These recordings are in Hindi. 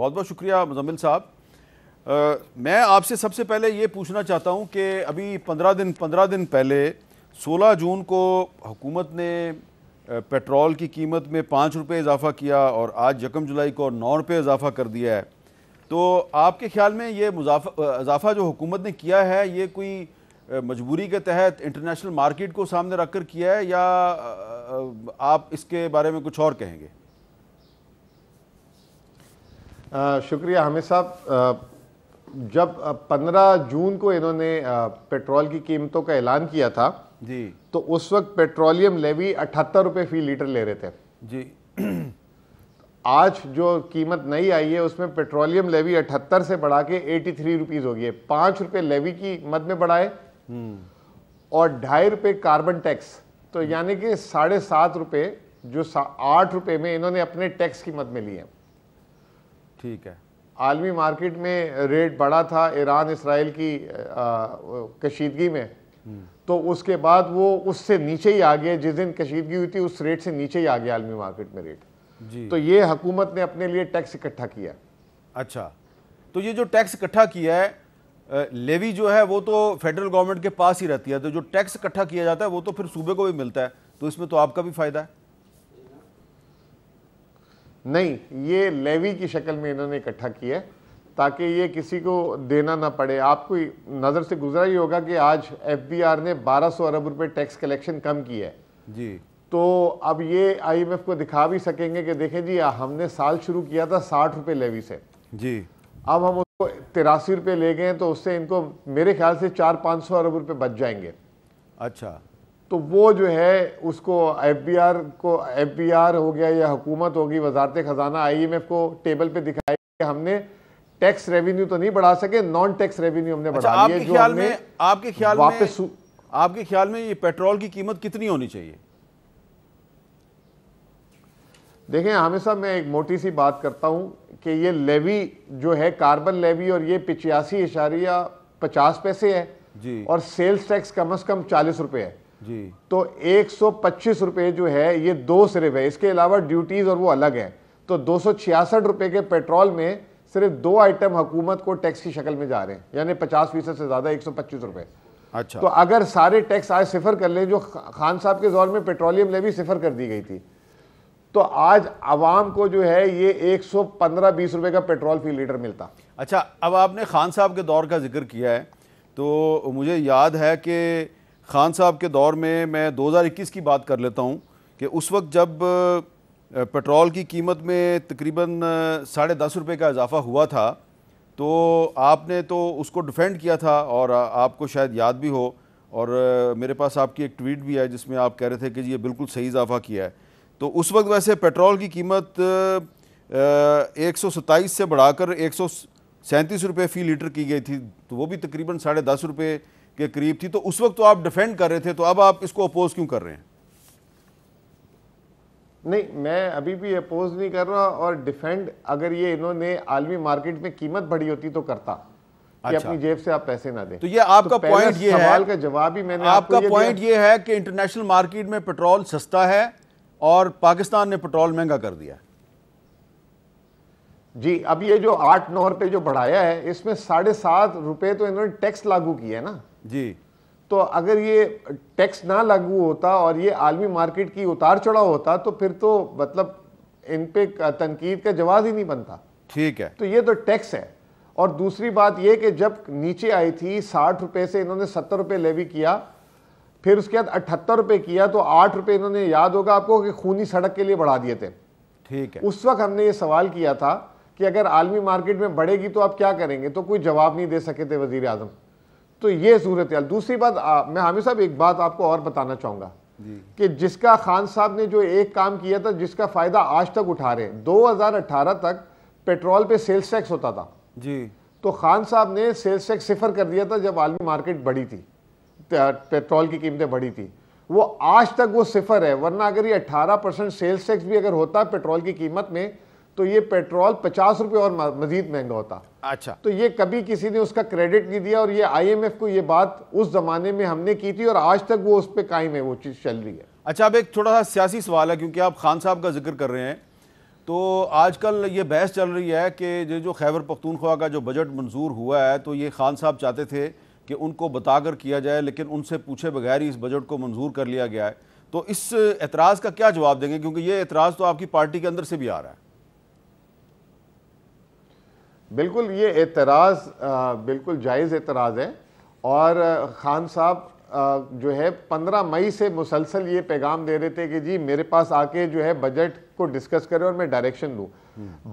बहुत बहुत शुक्रिया मुजम्मिल साहब। मैं आपसे सबसे पहले ये पूछना चाहता हूँ कि अभी 15 दिन पहले 16 जून को हुकूमत ने पेट्रोल की कीमत में 5 रुपये इजाफ़ा किया और आज 1 जुलाई को 9 रुपये इजाफ़ा कर दिया है। तो आपके ख्याल में ये इजाफ़ा जो हुकूमत ने किया है ये कोई मजबूरी के तहत इंटरनेशनल मार्केट को सामने रख कर किया है या आप इसके बारे में कुछ और कहेंगे? शुक्रिया हामिद साहब। जब 15 जून को इन्होंने पेट्रोल की कीमतों का ऐलान किया था जी, तो उस वक्त पेट्रोलियम लेवी 78 रुपये फी लीटर ले रहे थे जी। आज जो कीमत नई आई है उसमें पेट्रोलियम लेवी 78 से बढ़ा के 83 रुपीज़ हो गई है। 5 रुपये लेवी की मद में बढ़ाए और 2.5 रुपये कार्बन टैक्स, तो यानी कि 7.5 रुपये जो 8 रुपये में इन्होंने अपने टैक्स की मद में लिए। ठीक है। आलमी मार्केट में रेट बढ़ा था ईरान इसराइल की कशीदगी में, तो उसके बाद वो उससे नीचे ही आ गया। जिस दिन कशीदगी हुई थी उस रेट से नीचे ही आ गया आलमी मार्केट में रेट जी। तो ये हुकूमत ने अपने लिए टैक्स इकट्ठा किया। अच्छा, तो ये जो टैक्स इकट्ठा किया है, लेवी जो है वो तो फेडरल गवर्नमेंट के पास ही रहती है, तो जो टैक्स इकट्ठा किया जाता है वो तो फिर सूबे को भी मिलता है, तो इसमें तो आपका भी फायदा है। नहीं, ये लेवी की शक्ल में इन्होंने इकट्ठा किया है ताकि ये किसी को देना ना पड़े। आपको नज़र से गुजरा ही होगा कि आज एफबीआर ने 1200 अरब रुपए टैक्स कलेक्शन कम किया है जी। तो अब ये आईएमएफ को दिखा भी सकेंगे कि देखें जी हमने साल शुरू किया था 60 रुपये लेवी से जी, अब हम उसको 83 रुपये ले गए, तो उससे इनको मेरे ख्याल से 400-500 अरब रुपये बच जाएंगे। अच्छा, तो वो जो है उसको एफबीआर हो गया या हुकूमत होगी, वजारत खजाना आईएमएफ को टेबल पे दिखाई कि हमने टैक्स रेवेन्यू तो नहीं बढ़ा सके, नॉन टैक्स रेवेन्यू हमने बढ़ा लिया। जो आपके ख्याल में ये पेट्रोल की कीमत कितनी होनी चाहिए? देखें हामिद साहब, मैं एक मोटी सी बात करता हूं कि ये लेवी जो है कार्बन लेवी और ये 85.50 पैसे है जी, और सेल्स टैक्स कम से कम 40 रुपये है जी। तो 125 रुपये जो है ये दो सिर्फ है, इसके अलावा ड्यूटीज और वो अलग है। तो 266 रुपये के पेट्रोल में सिर्फ 2 आइटम हुकूमत को टैक्स की शक्ल में जा रहे हैं, यानी 50% से ज्यादा 125 रुपये। अच्छा, तो अगर सारे टैक्स आज सिफर कर लें, जो खान साहब के दौर में पेट्रोलियम लेवी सिफर कर दी गई थी, तो आज आवाम को जो है ये 115-20 रुपए का पेट्रोल फी लीटर मिलता। अच्छा, अब आपने खान साहब के दौर का जिक्र किया है तो मुझे याद है कि खान साहब के दौर में मैं 2021 की बात कर लेता हूँ कि उस वक्त जब पेट्रोल की कीमत में तकरीबन 10.5 रुपये का इजाफ़ा हुआ था तो आपने तो उसको डिफेंड किया था और आपको शायद याद भी हो, और मेरे पास आपकी एक ट्वीट भी है जिसमें आप कह रहे थे कि ये बिल्कुल सही इजाफ़ा किया है। तो उस वक्त वैसे पेट्रोल की कीमत 127 से बढ़ाकर 137 रुपये फ़ी लीटर की गई थी, तो वो भी तकरीबन 10.5 रुपये के करीब थी। तो उस वक्त तो आप डिफेंड कर रहे थे, तो अब आप इसको अपोज क्यों कर रहे हैं? नहीं, मैं अभी भी अपोज नहीं कर रहा, और डिफेंड अगर ये इन्होंने आलमी मार्केट में कीमत बढ़ी होती तो करता कि अपनी जेब से आप पैसे ना दें। तो ये आपका पॉइंट ये है, सवाल का जवाब ही मैंने आपका पॉइंट ये है कि इंटरनेशनल मार्केट में पेट्रोल सस्ता है और पाकिस्तान ने पेट्रोल महंगा कर दिया जी। अब ये जो 8-9 रुपए जो बढ़ाया है, इसमें 7.5 रुपए तो इन्होंने टैक्स लागू किया है ना जी। तो अगर ये टैक्स ना लागू होता और ये आलमी मार्केट की उतार चढ़ाव होता तो फिर तो मतलब इन पे तनकीद का जवाब ही नहीं बनता। ठीक है, तो ये तो टैक्स है। और दूसरी बात ये कि जब नीचे आई थी 60 रुपए से इन्होंने 70 रुपए लेवी किया, फिर उसके बाद 78 रुपए किया, तो 8 रुपए इन्होंने, याद होगा आपको, कि खूनी सड़क के लिए बढ़ा दिए थे। ठीक है, उस वक्त हमने ये सवाल किया था कि अगर आलमी मार्केट में बढ़ेगी तो आप क्या करेंगे, तो कोई जवाब नहीं दे सके थे वजीर आजम। तो ये सूरत हाल। दूसरी बात, मैं हामिद साहब एक बात आपको और बताना चाहूंगा कि जिसका खान साहब ने जो एक काम किया था, जिसका फायदा आज तक उठा रहे हैं, 2018 तक पेट्रोल पे सेल्स टैक्स होता था जी, तो खान साहब ने सेल्स टैक्स सिफर कर दिया था जब आलमी मार्केट बढ़ी थी, पेट्रोल की कीमतें बढ़ी थी। वो आज तक वो सिफर है, वरना अगर ये 18% सेल्स टैक्स भी अगर होता पेट्रोल की कीमत में तो ये पेट्रोल 50 रुपये और मजीद महंगा होता। अच्छा, तो ये कभी किसी ने उसका क्रेडिट नहीं दिया, और ये आईएमएफ को ये बात उस जमाने में हमने की थी और आज तक वो उस पर कायम है, वो चीज़ चल रही है। अच्छा, अब एक थोड़ा सा सियासी सवाल है, क्योंकि आप खान साहब का जिक्र कर रहे हैं, तो आजकल ये बहस चल रही है कि जो खैबर पख्तूनख्वा का जो बजट मंजूर हुआ है, तो ये खान साहब चाहते थे कि उनको बताकर किया जाए, लेकिन उनसे पूछे बगैर ही इस बजट को मंजूर कर लिया गया है। तो इस एतराज़ का क्या जवाब देंगे, क्योंकि ये एतराज़ तो आपकी पार्टी के अंदर से भी आ रहा है। बिल्कुल, ये एतराज़ बिल्कुल जायज़ एतराज़ है। और खान साहब जो है 15 मई से मुसलसल ये पैगाम दे रहे थे कि जी मेरे पास आके जो है बजट को डिस्कस करें और मैं डायरेक्शन दूं।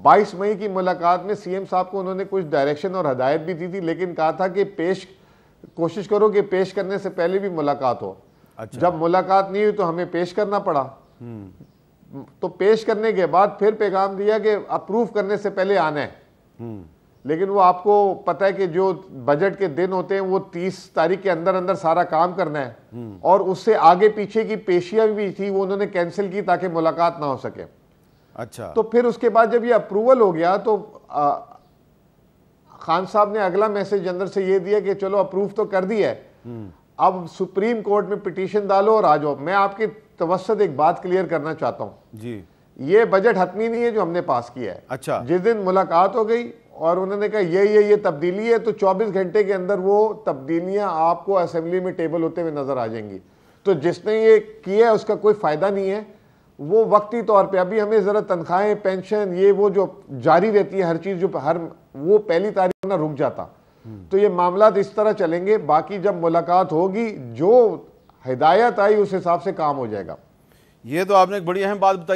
22 मई की मुलाकात में सीएम साहब को उन्होंने कुछ डायरेक्शन और हदायत भी दी थी, लेकिन कहा था कि कोशिश करो कि पेश करने से पहले भी मुलाकात हो। अच्छा। जब मुलाकात नहीं हुई तो हमें पेश करना पड़ा। तो पेश करने के बाद फिर पैगाम दिया कि अप्रूव करने से पहले आना है। लेकिन वो आपको पता है कि जो बजट के दिन होते हैं वो 30 तारीख के अंदर अंदर सारा काम करना है, और उससे आगे पीछे की पेशियां भी थी वो उन्होंने कैंसिल की ताकि मुलाकात ना हो सके। अच्छा। तो फिर उसके बाद जब ये अप्रूवल हो गया तो खान साहब ने अगला मैसेज अंदर से ये दिया कि चलो अप्रूव तो कर दिया है, अब सुप्रीम कोर्ट में पिटीशन डालो और आ जाओ। मैं आपकी तवस्सुत एक बात क्लियर करना चाहता हूं जी, ये बजट हतमी नहीं है जो हमने पास किया है। अच्छा। जिस दिन मुलाकात हो गई और उन्होंने कहा ये तब्दीली है, तो 24 घंटे के अंदर वो तब्दीलियां आपको असेंबली में टेबल होते हुए नजर आ जाएंगी। तो जिसने ये किया है उसका कोई फायदा नहीं है, वो वक्ती तौर पे अभी हमें जरा तनख्वाहें, पेंशन, ये वो जो जारी रहती है हर चीज, जो हर वो पहली तारीख ना रुक जाता। तो ये मामला इस तरह चलेंगे। बाकी जब मुलाकात होगी जो हिदायत आई उस हिसाब से काम हो जाएगा। ये तो आपने एक बड़ी अहम बात बताई।